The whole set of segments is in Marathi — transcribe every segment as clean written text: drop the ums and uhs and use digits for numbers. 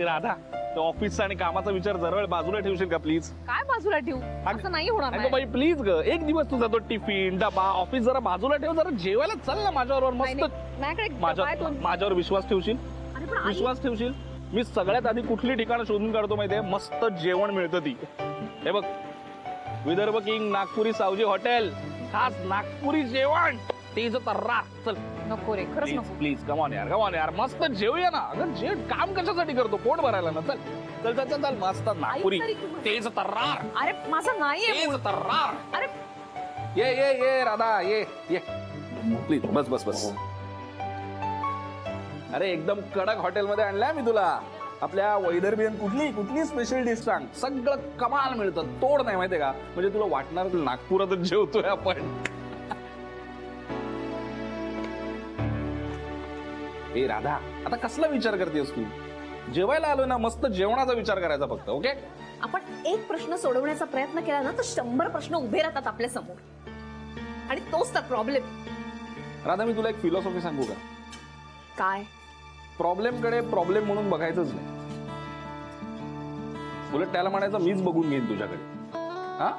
राधा, तो ऑफिसचा आणि कामाचा विचार जरा वेळ बाजूला ठेवशील का प्लीज? काय बाजूला ठेवू? असं नाही होणार. अगं बाई प्लीज ग, एक दिवस तुझा तो टिफिन डबा ऑफिस जरा बाजूला ठेव, जरा जेवायला चल ना माझ्याबरोबर मस्त. माझ्यावर विश्वास ठेवशील? विश्वास ठेवशील? मी सगळ्यात आधी कुठली ठिकाणं शोधून काढतो माहितीये, मस्त जेवण मिळतं ती. हे बघ, विदर्भ किंग नागपुरी सावजी हॉटेल, खास नागपुरी जेवण, तेज तर्रा. चल नको रे, खरंच नको. प्लीज कम ऑन यार, मस्त जेवूया ना. अगं जे काम कशासाठी करतो, पोट भरायला ना. चल चल चल चल, चल मस्त नागपुरी तेज तर्रार. अरे माझं नाहीये. तेज तर्रार. अरे ये ये ये राधा, ये ये प्लीज, बस बस बस. अरे एकदम कडक हॉटेलमध्ये आणलाय मी तुला. आपल्या वैदर्भियन कुठली स्पेशल डिश सांग, सगळं कमाल मिळतं, तोड नाही माहितीये का. म्हणजे तुला वाटणार नागपुरातच जेवतोय आपण. ए राधा, आता कसला विचार करतेस तू? जेवायला आलो ना, मस्त जेवणाचा विचार करायचा फक्त. ओके, आपण एक प्रश्न सोडवण्याचा प्रयत्न केला ना तर 100 प्रश्न उभे राहतात आपल्या समोर, आणि तोच तर प्रॉब्लेम. राधा, मी तुला एक फिलॉसॉफी सांगू का? काय? प्रॉब्लेम कडे प्रॉब्लेम म्हणून बघायचंच नाही, उलट त्याला म्हणायचं मीच बघून घेईन तुझ्याकडे. हा,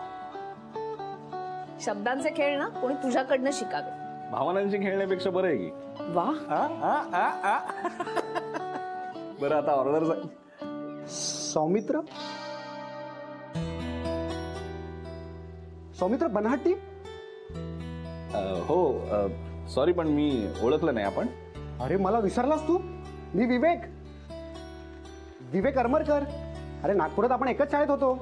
शब्दांचे खेळ ना कोणी तुझ्याकडनं शिकावे. भावनांशी खेळण्यापेक्षा बरं आहे की. वा, बरं आता ऑर्डर सांग. सौमित्र बनहट्टी. हो, सॉरी पण मी ओळखलं नाही आपण. अरे मला विसरलास तू? मी विवेक अरमरकर. अरे नागपुरात आपण एकच शाळेत होतो,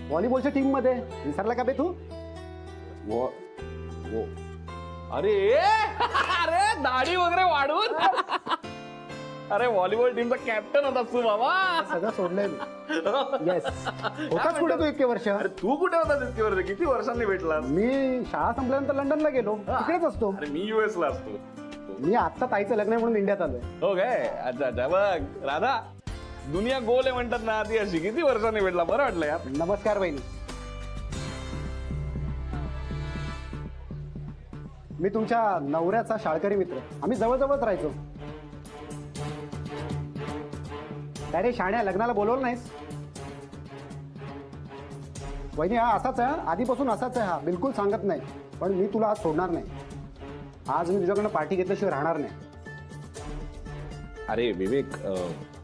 व्हॉलीबॉलच्या टीम मध्ये. विसरला का बे तू? अरे अरे दाढी वगैरे वाढून. अरे व्हॉलीबॉल टीमचा कॅप्टन होता तू बाबा. सगळं सोडलंय. येस, होताच कुठे तू इतके वर्ष? अरे तू कुठे होता इतके वर्ष? किती वर्षांनी भेटला? मी शाळा संपल्यानंतर लंडनला गेलो, तिकडेच असतो. अरे मी US ला असतो. मी आता ताईचं लग्न आहे म्हणून इंडियात आलोय. हो काय? अच्छा अच्छा. बघ राधा, दुनिया गोल आहे म्हणतात ना, ती अशी. किती वर्षांनी भेटला, बरं वाटलं यार. नमस्कार बहिणी. मी तुमच्या नवऱ्याचा शाळकरी मित्र. आम्ही जवळजवळच राहायचो. काय रे शाण्या, लग्नाला बोलवलं नाहीस? वहिनी हा असाच आहे, आधीपासून असाच आहे हा, बिलकुल सांगत नाही. पण मी तुला आज सोडणार नाही. आज मी तुझ्याकडनं पार्टी घेतल्याशिवाय राहणार नाही. अरे विवेक,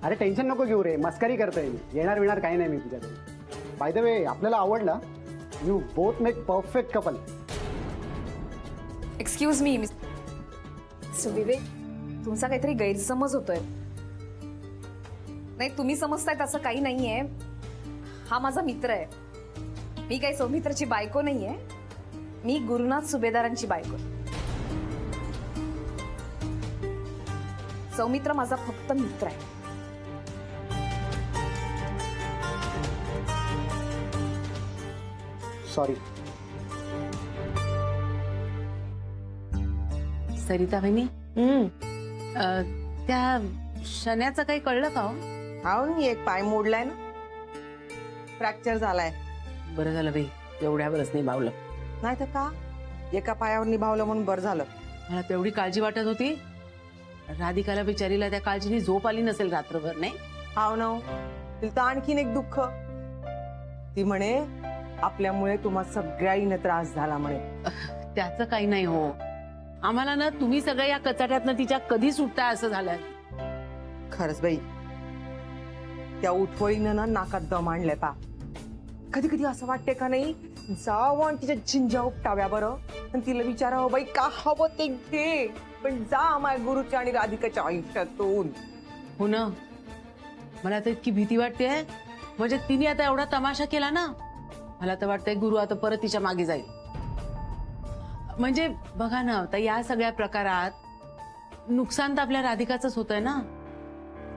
अरे टेन्शन नको घेऊ रे, मस्करी करतोय मी. येणार विणार काही नाही मी तुझ्याकडे. बाय द वे, आपल्याला आवडला. You both make perfect couple. Excuse me mister Vivek, तुमचा काहीतरी गैरसमज होतोय. नाही, तुम्ही समजताय तसं काही नाहीये. हा माझा मित्र आहे. मी काही सौमित्राची बायको नाहीये. मी गुरुनाथ सुभेदारांची बायको. सौमित्र माझा फक्त मित्र आहे. सॉरी. सरिता बहिणी, त्या शण्याचं काही कळलं का हो? हाऊन एक पाय मोडलाय ना, फ्रॅक्चर झालाय. बरं झालं बाई, एवढ्यावरच नाही भावलं. नाही तर का, एका पायावर निभावलं म्हणून बरं झालं. मला तेवढी काळजी वाटत होती. राधिकाला बिचारीला त्या काळजीने झोप आली नसेल रात्रभर, नाही? हाव ना, तिला तर आणखीन एक दुःख. ती म्हणे आपल्यामुळे तुम्हा सगळ्यांना त्रास झाला म्हणे. त्याचं काही नाही हो. आम्हाला ना तुम्ही सगळ्या या कचाट्यातनं तिच्या कधी सुटताय असं झालंय. खरंच बाई, त्या उठवळीनं ना नाकात दम आणलाय पा. कधी कधी असं वाटते का नाही, जावं आणि तिच्या झिंजा उपटाव्या बरं, आणि तिला विचारावं बाई का हवं ते घे, पण जा माझ्या गुरुच्या आणि राधिकाच्या आयुष्यातून. हो ना, मला तर इतकी भीती वाटते. म्हणजे तिने आता एवढा तमाशा केला ना, मला तर वाटतंय गुरु आता परत तिच्या मागे जाईल. म्हणजे बघा ना, आता या सगळ्या प्रकारात नुकसान तर आपल्या राधिकाचंच होतंय ना.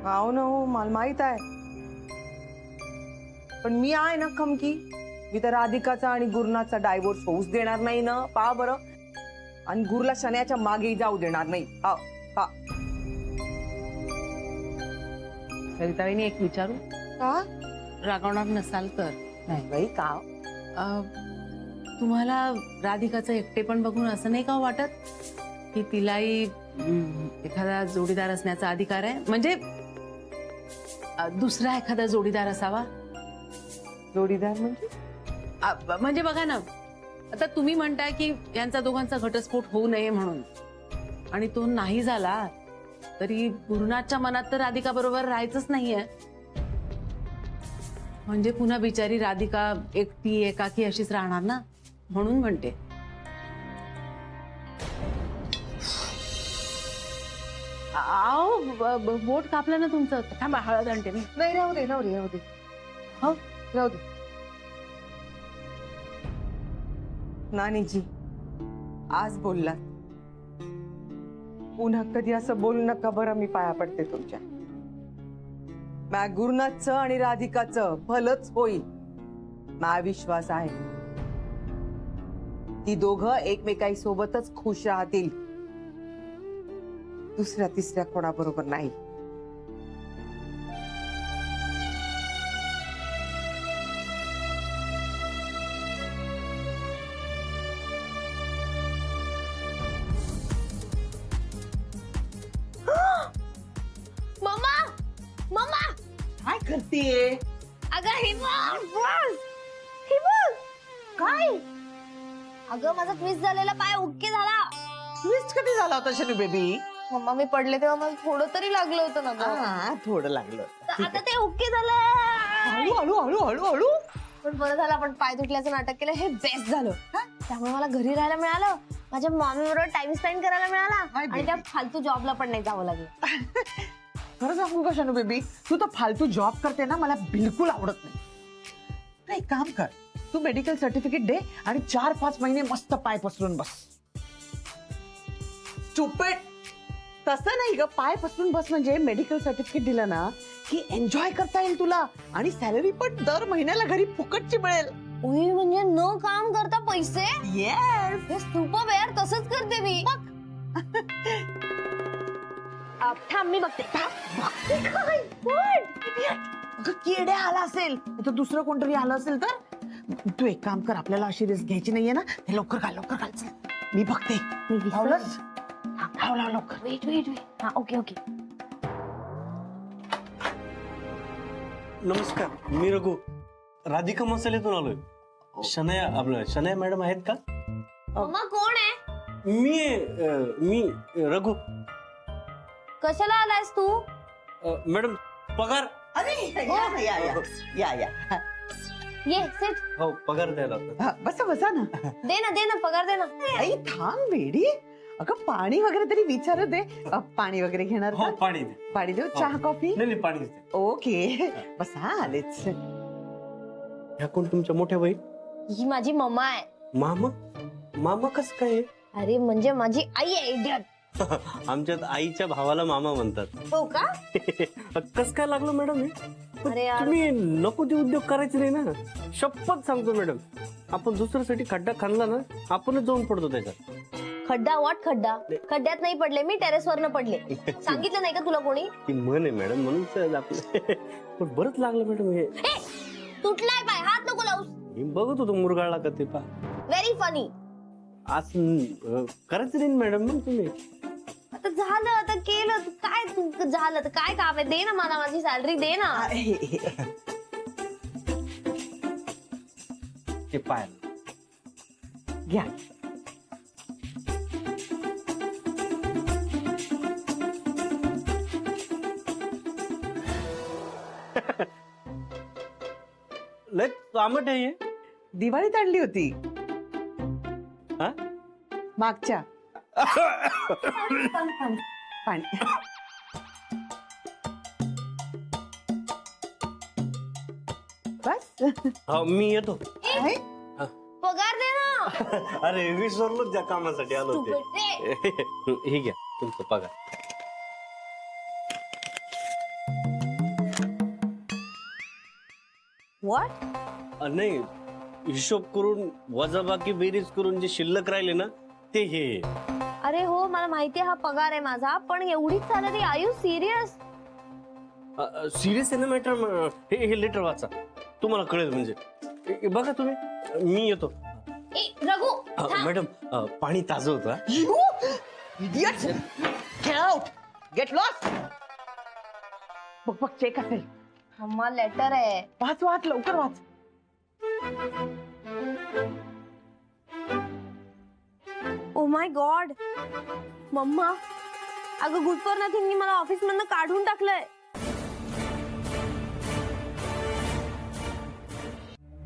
हाव ना, हो मला माहित आहे. पण मी आहे ना खमकी, मी तर राधिकाचा आणि गुरुनाथचा डायव्होर्स होऊच देणार नाही ना. पहा बरं, आणि गुरुला शण्याच्या मागे जाऊ देणार नाही. हा हा. सरिताबाईंनी एक विचारू, का रागवणार नसाल तर? नाही बाई, का तुम्हाला राधिकाचं एकटेपण बघून असं नाही का वाटत की तिलाही एखादा जोडीदार असण्याचा अधिकार आहे? म्हणजे दुसरा एखादा जोडीदार असावा. जोडीदार म्हणजे म्हणजे बघा ना, आता तुम्ही म्हणताय की यांचा दोघांचा घटस्फोट होऊ नये म्हणून, आणि तो नाही झाला तरी गुरुनाथच्या मनात तर राधिका बरोबर राहायचंच नाहीये. म्हणजे पुन्हा बिचारी राधिका एकटी एकाकी अशीच राहणार ना, म्हणून म्हणते. आओ बोट कापलं ना तुमचं. थांबा, हळद आणते मी. नाही, राहू दे. हो, राहू दे. नानीजी, आज बोलला, पुन्हा कधी असं बोलू नका बरं. मी पाया पडते तुमच्या. माझ्या गुरुनाथचं आणि राधिकाचं भलंच होईल, माझा विश्वास आहे. ती दोघं एकमेकाई सोबतच खुश राहतील, दुसऱ्या तिसऱ्या कोणाबरोबर नाही. मम्मा मम्मा काय करतेय? अगं हे बघ काय? अगं माझा ट्विस्ट झालेला पाय ओके झाला. ट्विस्ट कधी झाला होता शनू बेबी? मम्मा मी पडले तेव्हा मला थोडं तरी लागलं होतं ना गं. थोडं लागलं. तर आता ते ओके झालं. हळू. पण बरं झालं आपण पाय तुटल्याचं नाटक केलं, हे बेस्ट झालं. त्यामुळे मला घरी राहायला मिळालं, माझ्या मम्मी बरोबर टाइम स्पेंड करायला मिळाला, आणि त्या फालतू जॉबला पण नाही जावं लागलं. खरं सांगू का शनू बेबी, तू तर फालतू जॉब करते ना, मला बिलकुल आवडत नाही. तर एक काम कर, तू मेडिकल सर्टिफिकेट दे आणि 4-5 महिने मस्त पाय पसरून बस. चुपेट, तसं नाही ग. पाय पसरून बस म्हणजे मेडिकल सर्टिफिकेट दिलं ना की एन्जॉय करता येईल तुला, आणि सॅलरी पण दर महिन्याला घरी फुकटची मिळेल. उई, म्हणजे न काम करता पैसे? येस. हे सुपर यार, तसंच करते मी. थांब मी बघते. अगं किड्या आला असेल, तर दुसरं कोणतरी आलं असेल तर. तू एक काम कर, आपल्याला अशी रिस्क घ्यायची नाहीये ना, हे लवकर घाल. चल. मी बघते. लावलंस? लाव लवकर. वेट. हा, ओके. नमस्कार, मी रघु, राधिका मसाल्यातून आलोय. शनया मॅडम आहेत का? मम्मा कोण आहे? मी रघु. कशाला आलायस तू? मॅडम पगार. अरे या. ये सिट. हो, पगार द्यायला होता. बसा ना. दे ना पगार दे ना. आई थांब वेडी. अगं पाणी वगैरे तरी विचारत दे. पाणी वगैरे घेणार हो, का? पाणी दे. पाणी देऊ? चहा कॉफी? नाही पाणी दे. ओके, बसा. आलेच. ह्या कोण तुमच्या मोठ्या बाई? ही माझी मम्मा आहे. मामा कसं काय? अरे म्हणजे माझी आई आहे, इडियट. आमच्यात आईच्या भावाला मामा म्हणतात. हो का? कस काय लागलं मॅडम हे? अरे यार. तुम्ही नको ते उद्योग करायचे नाही ना. शपथ सांगतो मॅडम, आपण दुसऱ्यासाठी खड्डा खाल्ला ना, आपणच जाऊन पडतो त्याच्यात. खड्ड्यात नाही पडले मी, टेरेस वरनं पडले. सांगितलं नाही का तुला कोणी? ती म्हण आहे मॅडम, म्हणून सहज आपलं. पण बरंच लागलं मॅडम हे. तुटलाय पाय, हात नको लावूस. मी बघत होतो मुरगाळला का ते पा. Very funny. आज करायचं नाही मॅडम मग तुम्ही. आता झालं, आता केलं, काय झालं तर काय काम आहे? दे ना मला माझी सॅलरी, दे ना. ते पाय घ्या. लय आमट आहे हे. दिवाळीत आणली होती हा? मागच्या. पाणी. बस. हो, मी येतो. आहे? पगार दे ना. अरे विसरलो ज्या कामासाठी आलो Stupid. ते. हे घ्या तुमचं पगार. What? नाही, हिशोब करून वजाबाकी बेरीज करून जे शिल्लक राहिले ना ते हे. अरे हो, मला माहितीये हा पगार आहे माझा, पण एवढीच salary? Are you serious? Serious आहे ना मॅटर. हे लेटर वाचा, तुम्हाला कळेल. म्हणजे बघा तुम्ही, मी येतो. रघु मॅडम पाणी ताजं होतं हा? You idiot! Get out! Get lost! बघ बघ चेक असेल. मम्मा लेटर आहे. वाच वाच लवकर वाच. ओ माय गॉड मम्मा, अगं गुड फॉर नथिंगनी मला ऑफिस मधनं काढून टाकलंय.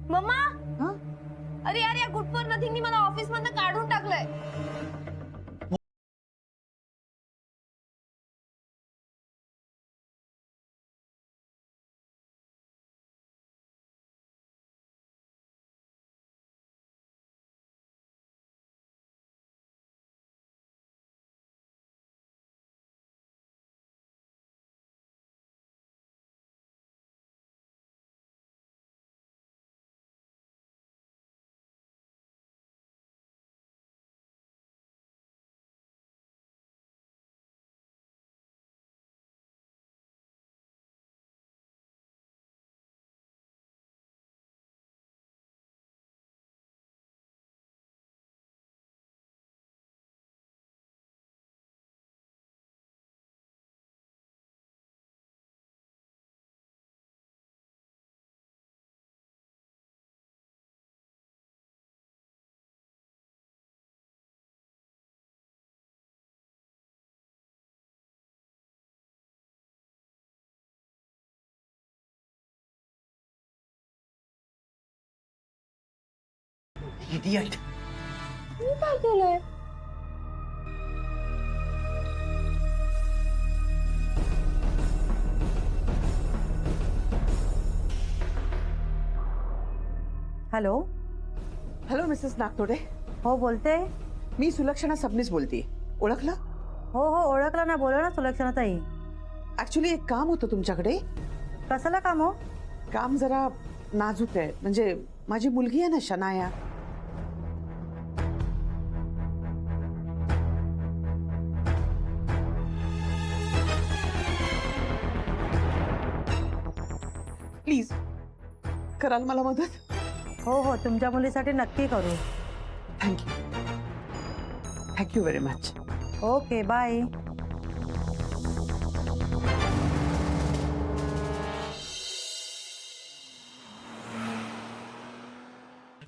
मम्मा अरे यार, या गुड फॉर नथिंगनी मला ऑफिस मधनं काढून टाकलंय. इडियट. मी काय केलंय? Hello hello missus Nagtode. हो बोलते. मी सुलक्षणा सबनीस बोलते. ओळखलं? हो हो ओळखलं ना, बोला ना सुलक्षणा ताई. ऍक्च्युली एक काम होतं तुमच्याकडे. कसलं काम हो? काम जरा नाजूक आहे. म्हणजे माझी मुलगी आहे ना शनाया, प्लीज कराल मला मदत? हो हो तुमच्या मुलीसाठी नक्की करू. Thank you thank you very much. Okay bye.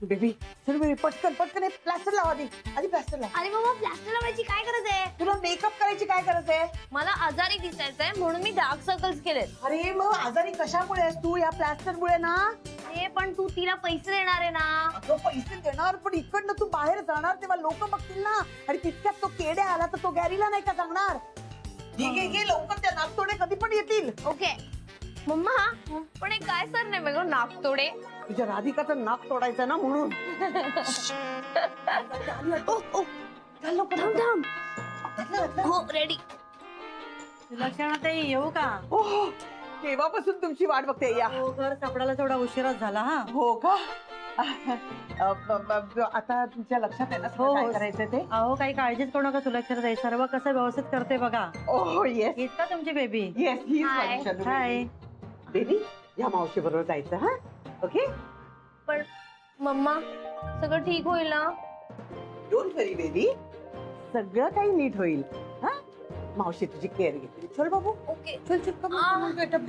Baby चल बेबी पटकन पटकन प्लास्टर लावा. आधी प्लास्टर लावा. अरे मम्मा, प्लास्टर लावायची काय गरज आहे? तुला मेकअप करायची काय गरज आहे? मला आजारी दिसायचंय म्हणून मी डार्क सर्कल्स केलेत. अरे मग आजारी कशामुळे आहेस तू? या प्लास्टर मुळे ना. हे पण तू तिला पैसे देणार आहे ना? अगं पैसे देणार, पण इकडनं तू बाहेर जाणार तेव्हा लोक बघतील ना. आणि तितक्यात तो केड्या आला तर तो गॅरीला नाही का सांगणार? घे लवकर, त्या नागतोडे कधी पण येतील. ओके मम्मा, पण हे काय सर नाही बघ नागतोडे. तुझ्या राधिकाचं नाक तोडायचं ना म्हणून. हो रेडी. सुलक्षणा ताई येऊ का? केव्हापासून तुमची वाट बघते. या. हो घर सापडायला थोडा उशिराच झाला. हा हो का? आता तुमच्या लक्षात आहे ना हो काय हो करायचं ते? अहो काही काळजीच करू नका सुलक्षणा ताई, सर्व कसं व्यवस्थित करते बघा. ओह येस येत का तुमची बेबी? येस ही Hi. हाय. बेबी या मावशी बरोबर जायचं. हा ओके. पण मम्मा, सगळं ठीक होईल ना? डोंट वरी बेबी, सगळं काही नीट होईल. हा मावशी तुझी केअर घेते. चल बाबू. ओके चल चल गेटअप.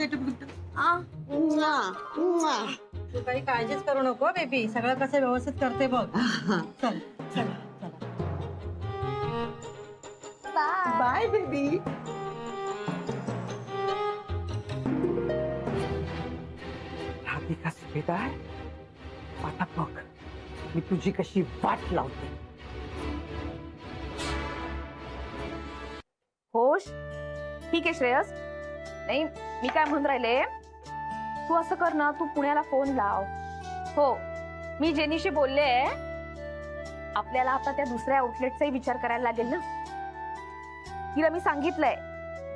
तू काही काळजीच करू नको बेबी, सगळं कसं व्यवस्थित करते बघ. चल चल बाय बेबी. राधिका सुभेदार, आता बघ मी तुझी कशी वाट लावते. होश ठीक आहे श्रेयस. नाही मी काय म्हणून राहिले, तू असं कर ना, तू पुण्याला फोन लाव. हो मी जेनीशी बोलले, आपल्याला आता त्या दुसऱ्या आउटलेटचाही विचार करायला लागेल ना. तिला मी सांगितलंय.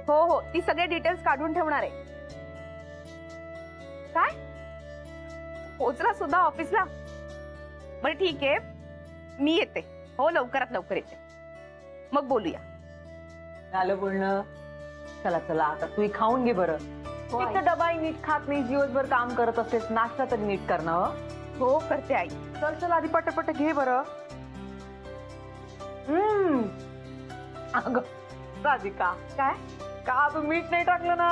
हो हो ती सगळे डिटेल्स काढून ठेवणार आहे. काय पोचला सुद्धा ऑफिसला? बरं ठीक आहे, मी येते. हो लवकरात लवकर येते, मग बोलूया. झालं बोलणं. चला चला आता तू खाऊन घे बरं. एक तर डबाही नीट खात नाही, दिवसभर काम करत असतेस, नाश्ता तरी नीट करणं. हो करते आई. चल चल आधी पटपट घे बरं. अगं राधिका, काय का तू मीठ नाही टाकलं ना?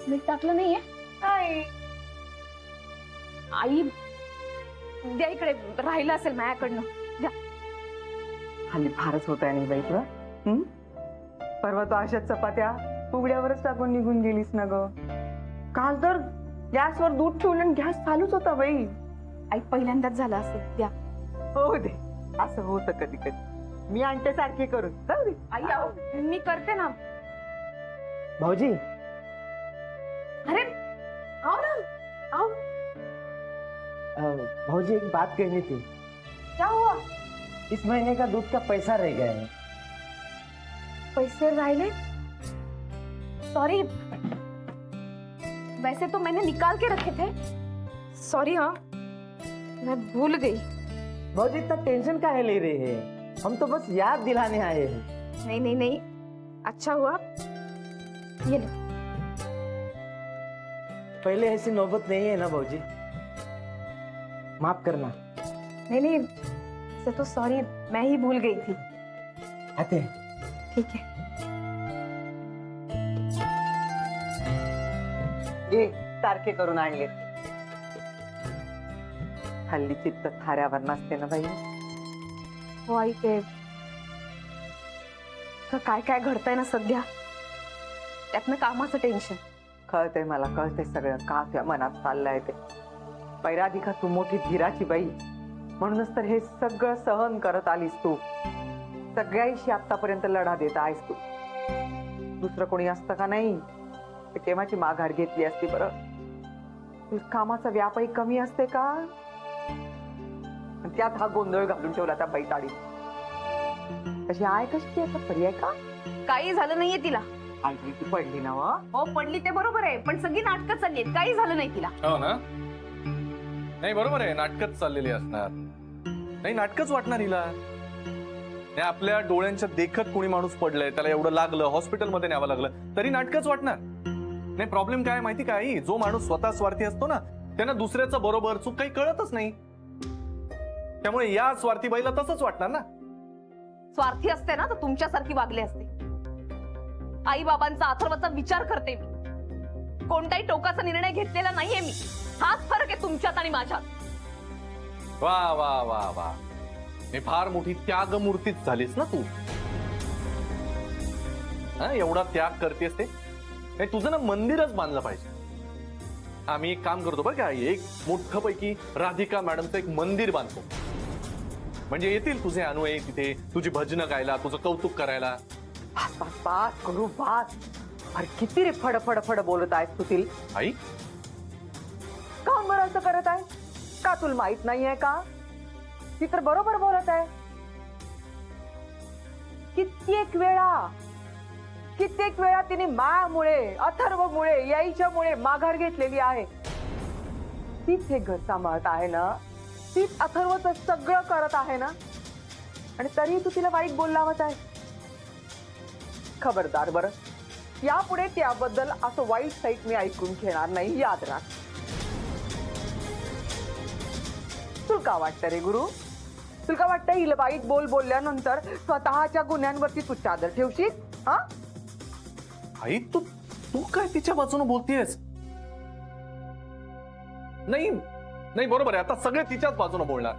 मीठ टाकलं नाहीये नाही आई द्या इकडे, राहिलं असेल माझ्याकडनं. द्या. हल्ली फारच होत आहे नाही बाई तुला. परवा तो अशाच चपात्या उघड्यावरच टाकून निघून गेलीस ना ग. काल तर गॅसवर दूध ठेवलं आणि गॅस चालूच होता बाई. आई पहिल्यांदाच झालं असेल. द्या. हो दे, असं होतं कधी कधी. मी आणते सारखे करून. जाऊ दे. आई आहो, मी करते ना. भाऊजी अरे आओ ना, आओ. भाऊजी एक बात कहनी थी. क्या हुआ? इस महीने का दूध का पैसा रह गया है. पैसे राहिले? सॉरी, वैसे तो मैंने निकाल के रखे थे. सॉरी. हाँ, मैं भूल गई. भाऊजी इतना टेंशन काहे ले रहे हैं? हम तो बस याद दिलाने आए हैं. नहीं नहीं नहीं, अच्छा हुआ. ये लो. पहले ऐसी नौबत नहीं है ना भाऊजी. माफ करना. नहीं नहीं, से तो सॉरी, मैं ही भूल गई थी. आते हैं. ठीक है. ये सारखे करून आणले. हल्ली चित्त थाऱ्यावर नसते ना बाई. हो आई, ते काय काय घडतंय ना सध्या, त्यातनं कामाचं टेन्शन. कळतंय मला, कळतंय सगळं का त्या मनात चाललंय ते. पैराधिका तू मोठी धीराची बाई, म्हणूनच तर हे सगळं सहन करत आलीस तू. सगळ्याशी आतापर्यंत लढा देत आहेस तू. दुसरं कोणी असतं का नाही तर केव्हाची माघार घेतली असती बरं. तुझ्या कामाचा व्यापही कमी असते का? आणि त्यात हा गोंधळ घालून ठेवला त्या बैताडी. कशी आहे, कशी याचा पर्याय का? काही झालं नाहीये तिला. आई ती पडली ना व. हो पडली ते बरोबर आहे, पण सगळी नाटकं चालली आहेत. काही झालं नाही तिला. हो ना. नाही बरोबर आहे, नाटकच चाललेली असणार. नाही नाटकच वाटणार हिला. नाही आपल्या डोळ्यांच्या देखत कोणी माणूस पडलंय, त्याला एवढं लागलं, हॉस्पिटलमध्ये न्यावं लागलं, तरी नाटकच वाटणार. नाही प्रॉब्लेम काय माहिती काय, जो माणूस स्वतः स्वार्थी असतो ना, त्यांना दुसऱ्याचं बरोबर चूक काही कळतच नाही. त्यामुळे या स्वार्थी बाईला तसंच वाटणार ना. स्वार्थी असते ना तर तुमच्यासारखी वागले असते. आई बाबांचा, अथर्वचा विचार करते मी. कोणताही टोकाचा निर्णय घेतलेला नाहीये मी. हाच फरक आहे तुमच्यात आणि माझ्यात. वा वा वा वा, मी फार मोठी त्यागमूर्तीच झालीस ना तू. एवढा त्याग करतेस ते. नाही तुझं ना मंदिरच बांधलं पाहिजे. आम्ही एक काम करतो बरं का, एक मोठं पैकी राधिका मॅडमचं एक मंदिर बांधतो. म्हणजे येतील तुझे अनुयायी तिथे, तुझी भजनं गायला, तुझं कौतुक करायला. बास बास बास करू बास. अरे किती रे फड फड फड बोलत आहेस तू तिल. आई का बरं असं करत आहे? का तुला माहित नाहीये का? ती तर बरोबर बोलत आहे. कित्येक वेळा तिने मायामुळे, अथर्वमुळे, याईच्यामुळे माघार घेतलेली आहे. तीच हे घर सांभाळत आहे ना, तीच अथर्वचं सगळं करत आहे ना, आणि तरी तू तिला वाईट बोलावत आहे. खबरदार बरं, यापुढे त्याबद्दल असं वाईट साईट मी ऐकून घेणार नाही, याद राख. तुला का वाटतं रे गुरु? तुला का वाटतं हिला वाईट बोलल्यानंतर स्वतःच्या गुन्ह्यांवरती तू चादर ठेवशील? हा आई, तू तू काय तिच्या बाजूने बोलतेस? नाही नाही बरोबर आहे, आता सगळे तिच्याच बाजूने बोलणार.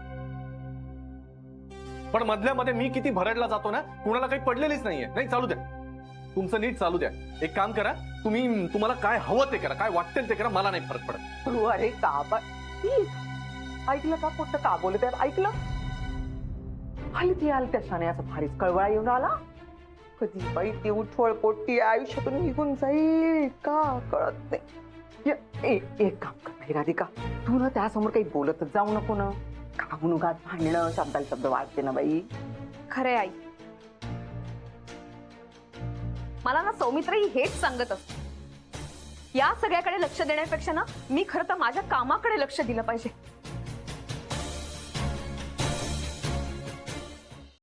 पण मधल्या मध्ये मी किती भरडला जातो ना, कुणाला काही पडलेलीच नाहीये. नाही चालू द्या, तुमचं नीट चालू द्या. एक काम करा, तुम्हाला काय हवं ते करा, काय वाटेल ते करा, मला नाही फरक पडत. तू अरे का ऐकलं का? कुठं का बोलत आहेत? ऐकलं? आली ती आली त्या शाण्याचा भारीच कळवळा येऊन आला. कधी बाई ती उठवळ पोट्टी आयुष्यातून निघून जाईल का कळत नाही. एक काम कर राधिका, तू ना त्यासमोर काही बोलतच जाऊ नको ना. कागुनुगात भांडणं, शब्दाला शब्द वाढते ना बाई. खरे आई, मला ना सौमित्रही हेच सांगत असते. या सगळ्याकडे लक्ष देण्यापेक्षा ना मी खरं तर माझ्या कामाकडे लक्ष दिलं पाहिजे.